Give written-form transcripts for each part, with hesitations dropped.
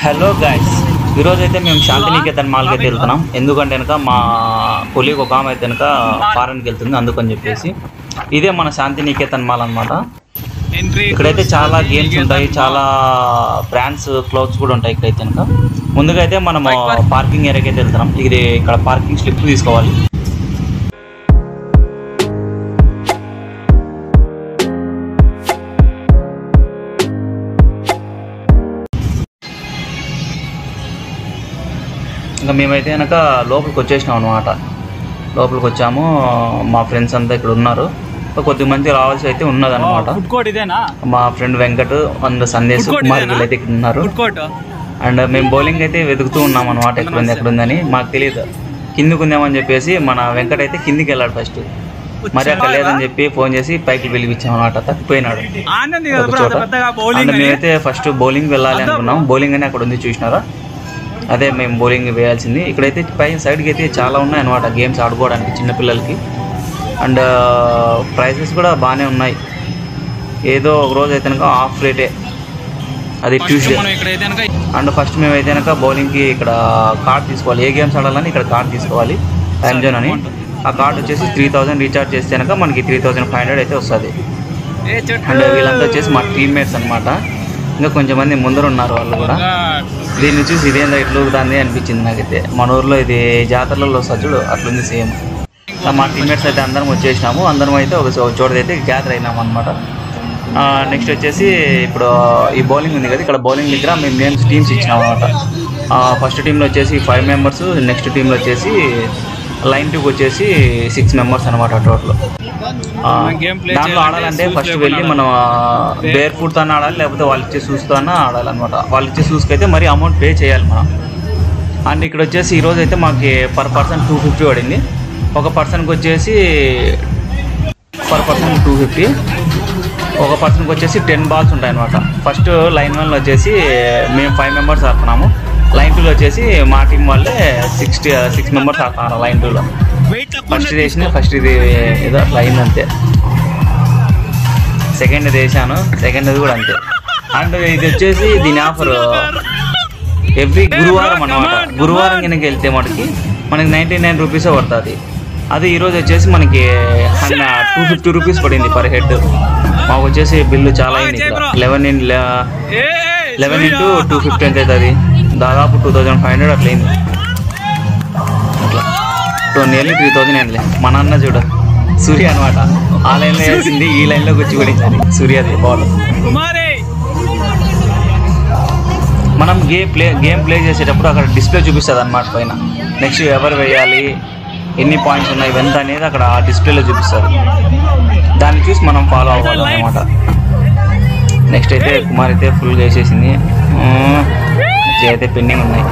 Hello guys, ఈరోజు అయితే మేము శాంతినికేతన్ మాల్కి అయితే వెళ్తున్నాం. ఎందుకంటే కనుక మా కొలీగ్ ఒక ఆమె అయితే కనుక ఫారెన్కి వెళ్తుంది, అందుకని చెప్పేసి ఇదే మన శాంతినికేతన్ మాల్ అనమాట. ఇక్కడైతే చాలా గేమ్స్ ఉంటాయి, చాలా బ్రాండ్స్ క్లోత్స్ కూడా ఉంటాయి. ఇక్కడైతే కనుక ముందుగా అయితే మనం పార్కింగ్ ఏరియాకి అయితే వెళ్తున్నాం. ఇది ఇక్కడ పార్కింగ్ స్లిప్ తీసుకోవాలి. ఇంకా మేమైతే కనుక లోపలికి వచ్చేసినాం అనమాట. లోపలికి వచ్చాము, మా ఫ్రెండ్స్ అంతా ఇక్కడ ఉన్నారు. కొద్ది మంది రావాల్సి అయితే ఉన్నదన్నమాట. మా ఫ్రెండ్ వెంకట్ అండ్ సందేశ్ కుమార్ వీళ్ళు అయితే ఇక్కడ ఉన్నారు. అండ్ మేము బౌలింగ్ అయితే వెతుకుతూ ఉన్నాం అనమాట, ఎక్కడుందని మాకు తెలియదు. కిందికి ఉందామని చెప్పేసి మన వెంకట్ అయితే కిందికి వెళ్ళాడు ఫస్ట్. మరి అక్కడ లేదని చెప్పి ఫోన్ చేసి పైకి పిలిపించాం అనమాట. తప్పిపోయినాడు ఒక చోట. అండ్ మేమైతే ఫస్ట్ బౌలింగ్ వెళ్ళాలి అనుకున్నాం. బౌలింగ్ అని అక్కడ ఉంది, చూసినారా? అదే మేము బౌలింగ్ వేయాల్సింది. ఇక్కడైతే పైన సైడ్కి అయితే చాలా ఉన్నాయి అనమాట గేమ్స్ ఆడుకోవడానికి చిన్నపిల్లలకి. అండ్ ప్రైజెస్ కూడా బాగానే ఉన్నాయి. ఏదో ఒక రోజు అయితే కనుక ఆఫ్ రేటే, అది ట్యూస్డే. అండ్ ఫస్ట్ మేమైతే కనుక బౌలింగ్కి ఇక్కడ కార్డ్ తీసుకోవాలి. ఏ గేమ్స్ ఆడాలని ఇక్కడ కార్డ్ తీసుకోవాలి, టైమ్ జోన్ అని. ఆ కార్డ్ వచ్చేసి 3000 రీఛార్జ్ చేస్తే కనుక మనకి 3500 అయితే వస్తుంది. అండ్ వీళ్ళంతా వచ్చేసి మా టీమ్మేట్స్ అనమాట. ఇంకా కొంచెం మంది ముందర ఉన్నారు వాళ్ళు కూడా. దీన్ని చూసి ఇదేందా ఇట్లుగుతుంది అనిపించింది నాకైతే. మన ఊర్లో ఇది జాతరలలో సజ్జుడు అట్లుంది సేమ్. మా టీమ్మేట్స్ అయితే అందరం వచ్చేసినాము. అందరం అయితే ఒక చోటైతే గ్యాదర్ అయినాము అనమాట. నెక్స్ట్ వచ్చేసి ఇప్పుడు ఈ బౌలింగ్ ఉంది కదా, ఇక్కడ బౌలింగ్ దగ్గర మేము నేమ్స్ టీమ్స్ ఇచ్చినాం అనమాట. ఫస్ట్ టీంలో వచ్చేసి 5 మెంబర్స్, నెక్స్ట్ టీంలో వచ్చేసి లైన్ 2కి వచ్చేసి 6 మెంబర్స్ అనమాట టోటల్. దాంట్లో ఆడాలంటే ఫస్ట్ వెళ్ళి మనం బేర్ ఫుట్తో అన్న ఆడాలి, లేకపోతే వాళ్ళు ఇచ్చే షూస్తో అన్న ఆడాలన్నమాట. వాళ్ళు ఇచ్చే షూస్కి అయితే మరి అమౌంట్ పే చేయాలి మనం. అండ్ ఇక్కడ వచ్చేసి ఈరోజు అయితే మాకు పర్ పర్సన్ 250 పడింది. ఒక పర్సన్కి వచ్చేసి పర్ పర్సన్ 250. ఒక పర్సన్కి వచ్చేసి 10 బాల్స్ ఉంటాయి అనమాట. ఫస్ట్ లైన్ 1లో వచ్చేసి మేము 5 మెంబర్స్ ఆడుతున్నాము. లైన్ 2లో వచ్చేసి మా టీం వాళ్ళే 6 మెంబర్స్ ఆడుతున్నారు లైన్ 2లో. ఫస్ట్ ఫస్ట్ ఇది ఏదో అట్లా అయింది అంతే. సెకండ్ ఇది వేసాను, సెకండ్ ఇది కూడా అంతే. అండ్ ఇది వచ్చేసి దీని ఆఫర్ ఎవ్రీ గురువారం అనమాట. గురువారం కనుక వెళ్తే మనకి 99 రూపీసే పడుతుంది. అది ఈరోజు వచ్చేసి మనకి 250 రూపీస్ పడింది పర్ హెడ్. మాకు వచ్చేసి బిల్లు చాలా అయింది. 11 into 250 ఎంత అవుతుంది? దాదాపు 2500 అట్లా అయింది. అట్లా నియర్లీ 3000 అయిందిలే. మా నాన్న చూడు సూర్య అనమాట, ఆ లైన్లో వేసింది, ఈ లైన్లోకి వచ్చి పడింది సూర్యది బాల్. మనం గేమ్ ప్లే చేసేటప్పుడు అక్కడ డిస్ప్లే చూపిస్తుంది అనమాట పైన. నెక్స్ట్ ఎవరు వేయాలి, ఎన్ని పాయింట్స్ ఉన్నాయి, ఇవంతా అనేది అక్కడ ఆ డిస్ప్లేలో చూపిస్తారు. దాన్ని చూసి మనం ఫాలో అవ్వాలి అనమాట. నెక్స్ట్ అయితే కుమార్ అయితే ఫుల్గా వేసేసింది. అయితే పెండింగ్ ఉన్నాయి.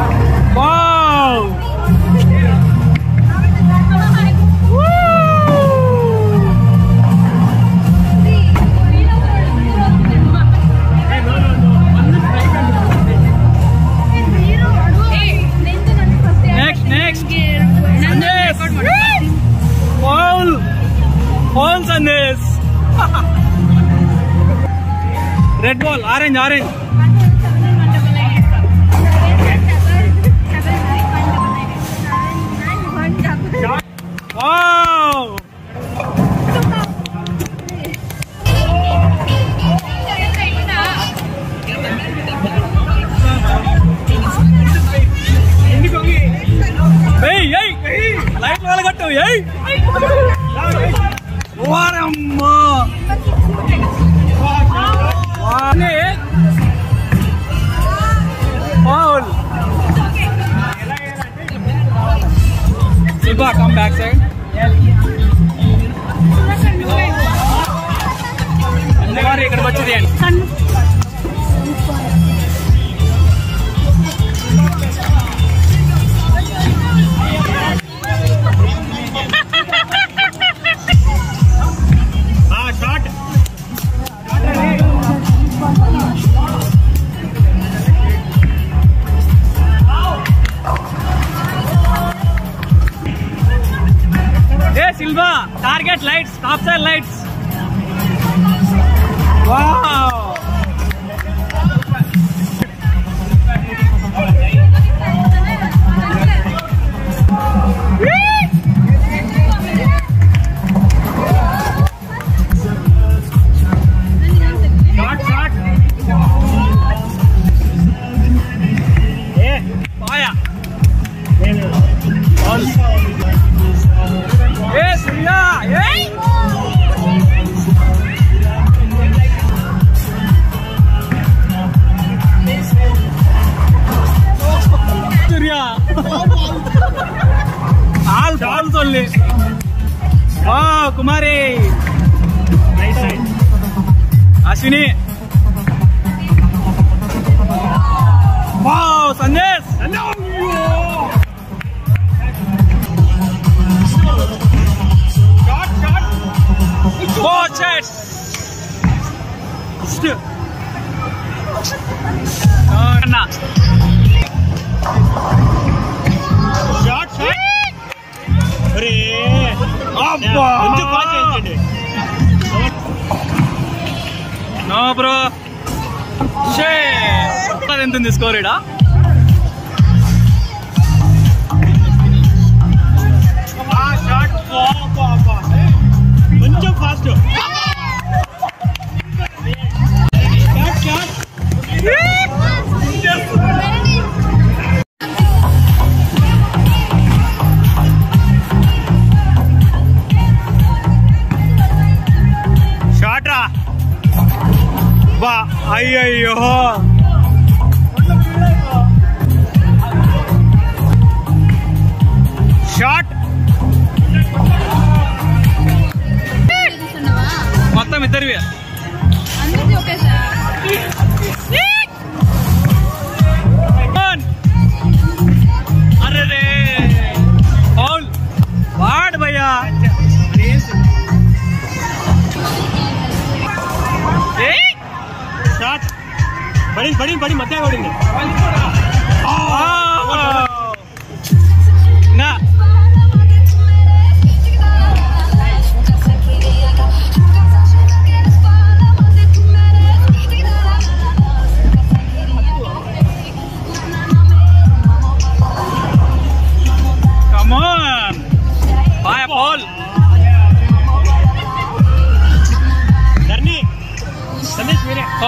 Red ball, orange orange. Light వాళ్ళగట్టు వారమ్మా. Silva, come back side. అందరూ ఇక్కడ వచ్చేది. Shot Silva, target lights, top side lights. Wow. Kumari Ashwini wow Sandesh Watch it! Anna. Shot, shot. Arey. Abba. Inju pass cheyandi. No bro. Shit. Entundi score ida? Shot. Abba. కొంచెం fast shot రా బా అయ్యయ్యో shot మొత్తం ఇద్దరివి అరే foul వాడు భయ్యా shot పడి మధ్య పడింది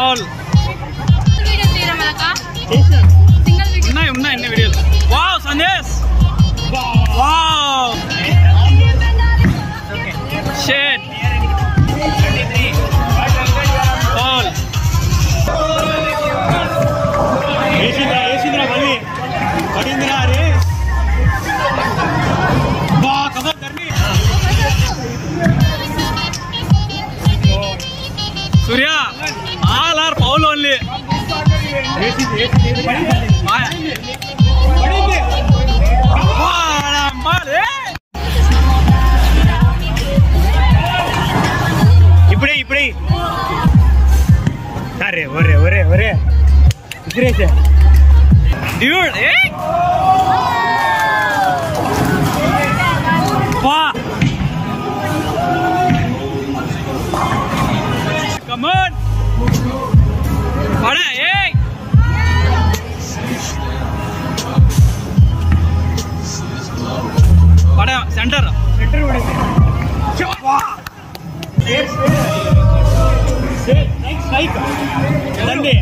All. ఉన్నాయి అన్ని వీడియోలు wow Sandesh wow shit all ఏసింద్రా మళ్ళీ పడిందిరా అరే బా Kamal Dharni Surya all are foul only ఇప్పుడే అరే ఒరే ఇద్దరేసా dude Come on! Pada, hey! Pada, center. Center what is it? Wow! Straight. Strike. Sunday.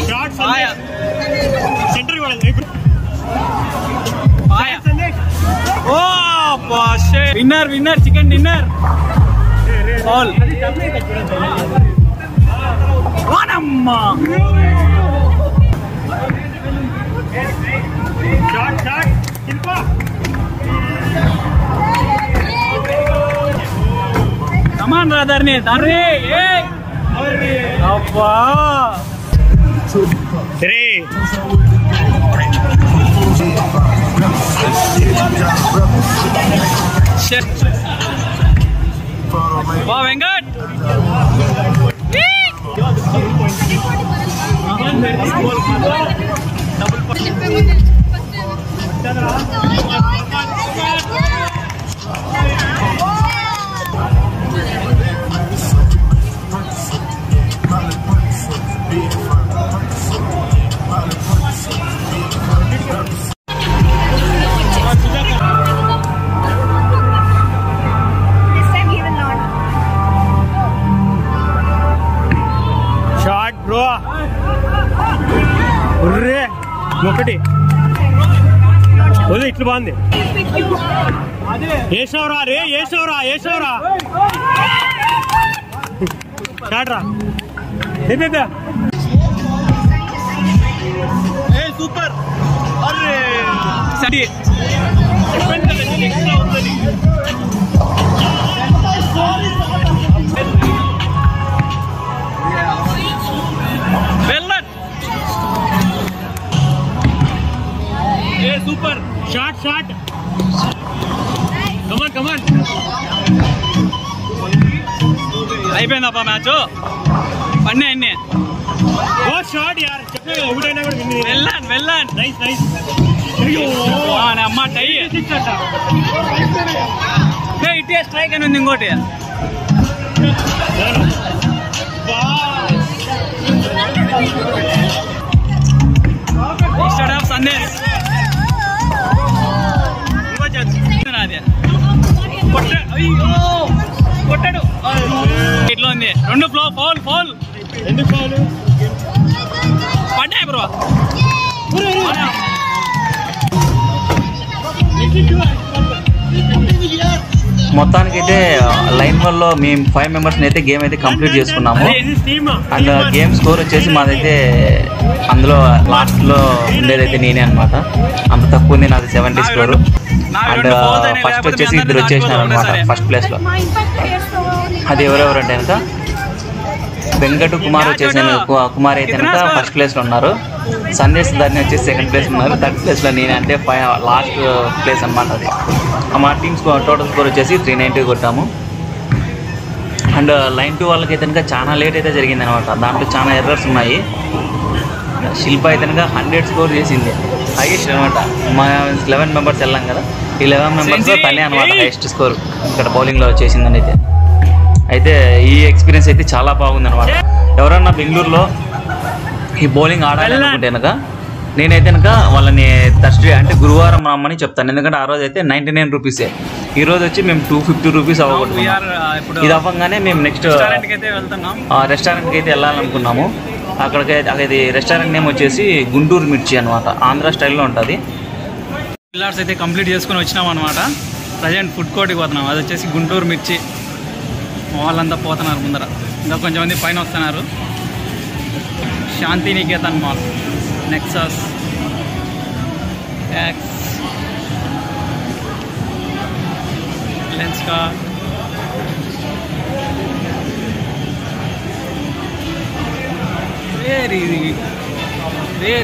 Shot Sunday. Center what is it? Fire. Oh, boss! Winner, chicken dinner. All. Wanamma. Shot. Kilpa. Come on, Radharni. Hey. Abba. 3. Shit. Wow, Venkat! Shot, bro. Urre, ఒకటి ఓది ఇట్లా బాగుంది ఏసవరా రే ఏసవరా shot రా దే ఏ సూపర్ అరే సడి Super shot. Come on. అయిపోయిందప్పా మ్యాచ్ అన్నీ షాట్ యార్ వెళ్ళాను నైస్ అమ్మ టై ఇటే స్ట్రైక్ అని ఉంది ఇంకోటి సందేశ్ కొట్టాడు ఇట్లా ఉంది 2 ఫౌల్ ఎందుకు ఫౌల్ పడ్డాయి బ్రో మొత్తానికైతే లైన్ వల్ల మేము 5 మెంబర్స్ అయితే గేమ్ అయితే కంప్లీట్ చేసుకున్నాము. అండ్ గేమ్ స్కోర్ వచ్చేసి మాదైతే అందులో లాస్ట్లో ఉండేదైతే నేనే అనమాట. అంత తక్కువ ఉంది నాది 70 స్కోరు. అండ్ ఫస్ట్ వచ్చేసి ఇద్దరు వచ్చేసినారు అనమాట ఫస్ట్ ప్లేస్లో. అది ఎవరెవరు అంటే కనుక వెంకట్ కుమార్ వచ్చేసాను. కుమార్ అయితే కనుక ఫస్ట్ ప్లేస్లో ఉన్నారు. సందేశ్ ధర్ని వచ్చేసి సెకండ్ ప్లేస్ ఉన్నారు. థర్డ్ ప్లేస్లో నేనే, అంటే లాస్ట్ ప్లేస్ అనమాట. అది మా టీమ్ స్కోర్ టోటల్ స్కోర్ వచ్చేసి 390 కొట్టాము. అండ్ లైన్ 2 వాళ్ళకి అయితే కనుక చాలా లేట్ అయితే జరిగింది అనమాట. దాంట్లో చాలా ఎర్రర్స్ ఉన్నాయి. శిల్ప అయితే కనుక 100 స్కోర్ చేసింది, హైయెస్ట్ అనమాట. మా 11 మెంబర్స్ వెళ్ళాం కదా, ఈ 11 మెంబర్స్లో తనే అనమాట హైయెస్ట్ స్కోర్ ఇక్కడ బౌలింగ్లో చేసిందని. అయితే ఈ ఎక్స్పీరియన్స్ అయితే చాలా బాగుంది అనమాట. ఎవరన్నా బెంగళూరులో ఈ బౌలింగ్ ఆడాలనుకుంటే కనుక నేనైతే కనుక వాళ్ళని థర్స్డే అంటే గురువారం రమ్మని చెప్తాను. ఎందుకంటే ఆ రోజు అయితే 99 రూపీసే. ఈ రోజు వచ్చి మేము 250 రూపీస్ అవ్వగొట్టుకున్నాం. ఇది అవ్వగానే మేము నెక్స్ట్ రెస్టారెంట్కి అయితే వెళ్ళాలనుకున్నాము. అక్కడికి రెస్టారెంట్ నేమ్ వచ్చేసి గుంటూరు మిర్చి అనమాట. ఆంధ్ర స్టైల్లో ఉంటుంది. పిల్లర్స్ అయితే కంప్లీట్ చేసుకుని వచ్చినాం అనమాట. ప్రజెంట్ ఫుడ్ కోర్ట్కి పోతున్నాం. అది వచ్చేసి గుంటూరు మిర్చి. వాళ్ళంతా పోతున్నారు ముందర, ఇంకా కొంచెం మంది పైన వస్తున్నారు. Shantiniketan mall, Nexus, X, Lenskart, where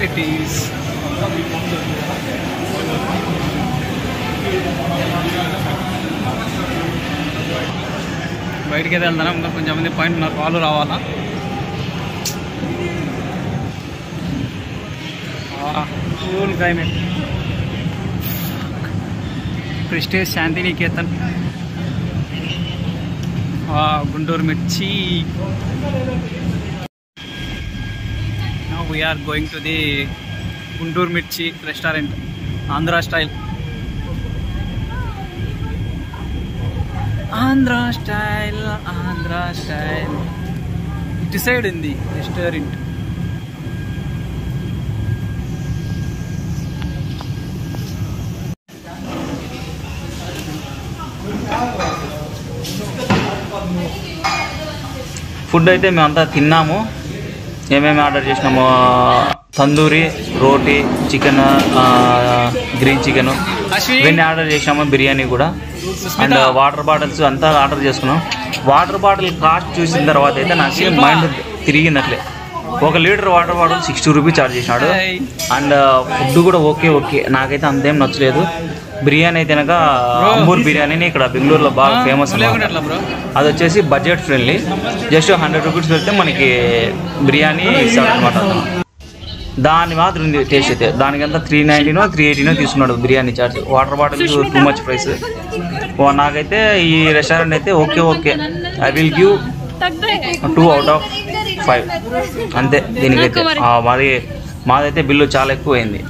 it is. బయటికి అయితే వెళ్తాను. ఇంకా కొంచెం మంది పాయింట్ నాకు వాళ్ళు రావాలా. Cool climate. Prestige Shantiniketan, Guntur మిర్చి. Now we are going to the Guntur Mirchi restaurant, Andhra style. Andhra style. It side in the restaurant. Food అయితే మేమంతా తిన్నాము. ఏమేమి ఆర్డర్ చేసినాము, తందూరి, రోటీ, చికెన్, గ్రీన్ చికెన్ ఇవన్నీ ఆర్డర్ చేసినాము. బిర్యానీ కూడా. అండ్ వాటర్ బాటిల్స్ అంతా ఆర్డర్ చేసుకున్నాం. వాటర్ బాటిల్ కాస్ట్ చూసిన తర్వాత అయితే నాకు మైండ్ తిరిగినట్లే. 1 litre water bottle 60 rupees charge చేసినాడు. అండ్ ఫుడ్ కూడా ఓకే. నాకైతే అంతేం నచ్చలేదు. బిర్యానీ అయితే కనుక అంబూర్ బిర్యానీని ఇక్కడ బెంగళూరులో బాగా ఫేమస్. అది వచ్చేసి బడ్జెట్ ఫ్రెండ్లీ. జస్ట్ 100 రూపీస్ పెడితే మనకి బిర్యానీ ఇస్తాడు అనమాట. దాని మాత్రం ఉంది టేస్ట్ అయితే. దానికంతా 390 380 తీసుకున్నాడు biryani charge. Water bottle too much price. నాకైతే ఈ రెస్టారెంట్ అయితే okay. I will give 2 out of 5 అంతే. దీనికైతే మాదైతే బిల్లు చాలా ఎక్కువ అయింది.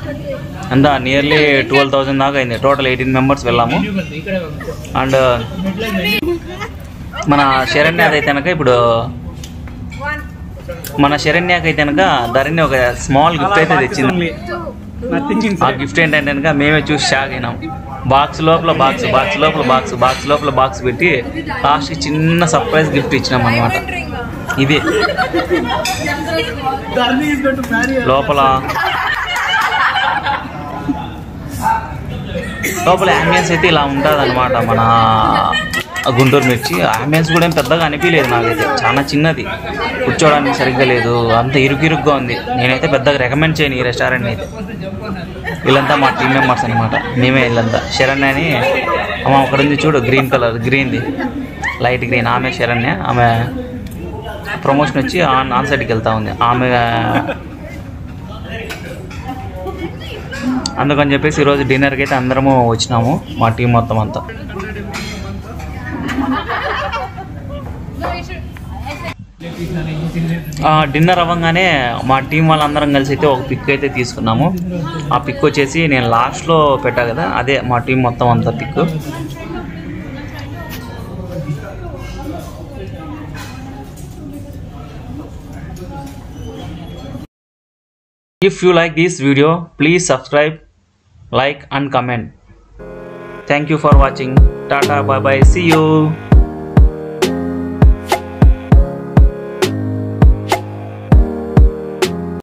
అంతా నియర్లీ 12,000 దాకా అయింది. టోటల్ 18 మెంబర్స్ వెళ్ళాము. అండ్ మన శరణ్యాకి అయితే కనుక ఇప్పుడు ధరణి ఒక స్మాల్ గిఫ్ట్ అయితే తెచ్చింది. ఆ గిఫ్ట్ ఏంటంటే కనుక మేమే చూసి షాక్ అయినాం. బాక్స్ లోపల బాక్స్ పెట్టి లాస్ట్కి చిన్న సర్ప్రైజ్ గిఫ్ట్ ఇచ్చినాం అనమాట. ఇది లోపల యాంబియన్స్ అయితే ఇలా ఉంటుంది అనమాట. మన గుంటూరు మిర్చి. ఆంబియన్స్ కూడా ఏం పెద్దగా అనిపించలేదు నాకైతే, చాలా చిన్నది, కూర్చోడానికి సరిగ్గా లేదు, అంత ఇరుగ్గా ఉంది. నేనైతే పెద్దగా రికమెండ్ చేయను ఈ రెస్టారెంట్ని అయితే. వీళ్ళంతా మా టీం మెంబర్స్ అనమాట, మేమే వీళ్ళంతా. శరణ్య అని అమ్మ ఒకటి ఉంది చూడు, గ్రీన్ కలర్, గ్రీన్ది లైట్ గ్రీన్, ఆమె శరణ్య. ఆమె ప్రమోషన్ వచ్చి ఆన్ సైడ్కి వెళ్తా ఉంది ఆమె. అందుకని చెప్పేసి ఈరోజు డిన్నర్కి అయితే అందరము వచ్చినాము, మా టీం మొత్తం అంతా. డిన్నర్ అవ్వగానే మా టీం వాళ్ళందరం కలిసి అయితే ఒక పిక్ అయితే తీసుకున్నాము. ఆ పిక్ వచ్చేసి నేను లాస్ట్లో పెట్టా కదా, అదే మా టీం మొత్తం అంతా pick. If you like this video, please subscribe, like and comment. Thank you for watching. Tata, bye bye, see you.